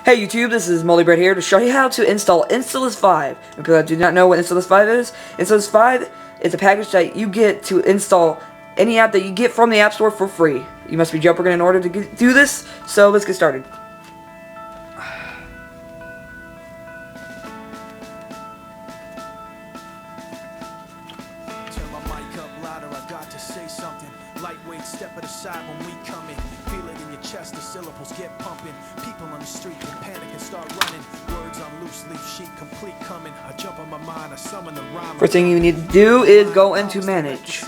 Hey YouTube, this is Molly Bread here to show you how to install Installous 5. And people that do not know what Installous 5 is, Installous 5 is a package that you get to install any app that you get from the App Store for free. You must be JAILBREAK in order to do this, so let's get started. Turn my mic up louder, I got to say something. Lightweight, step at the side when we come in. Feel it in your chest, the syllables get pumping. People on the street will panic and start running. Words on loose leaf sheet, complete coming. I jump on my mind, I summon the rhyme. First thing you need to do is go into Manage.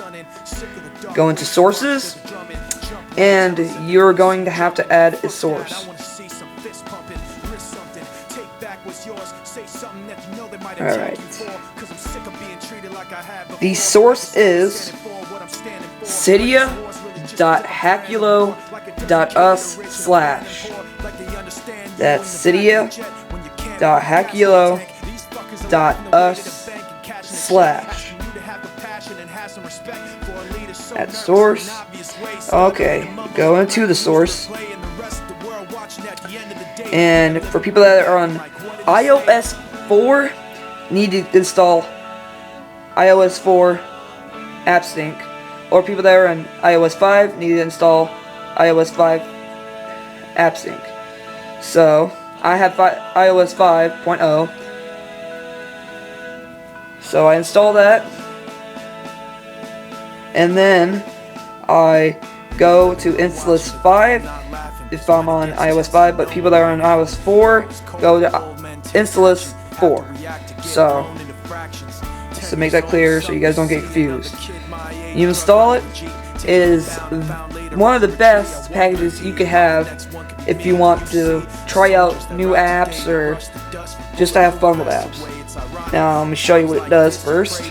Go into Sources, and you're going to have to add a source. Alright. The source is cydia.hackulo.us/. That's cydia.hackulo.us/. At source. Okay, go into the source. And for people that are on iOS 4, need to install iOS 4 Appsync. Or people that are on iOS 5 need to install iOS 5 Appsync. So I have iOS 5.0. So I install that, and then I go to Installous 5 if I'm on iOS 5, but people that are on iOS 4 go to Installous 4. So, just to make that clear so you guys don't get confused. You install it. It is one of the best packages you could have if you want to try out new apps or just to have fun with apps. Now, I'm going to show you what it does first.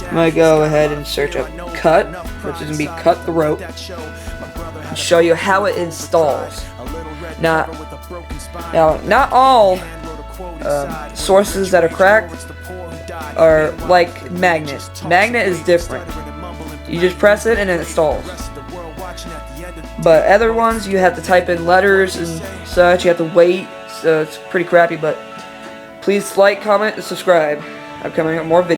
I'm going to go ahead and search up cut, which is going to be cut the rope, and show you how it installs. Now, not all sources that are cracked are like Magnet. Magnet is different. You just press it and it installs. But other ones, you have to type in letters and such. You have to wait, so it's pretty crappy. But please like, comment, and subscribe. I'm coming up more videos.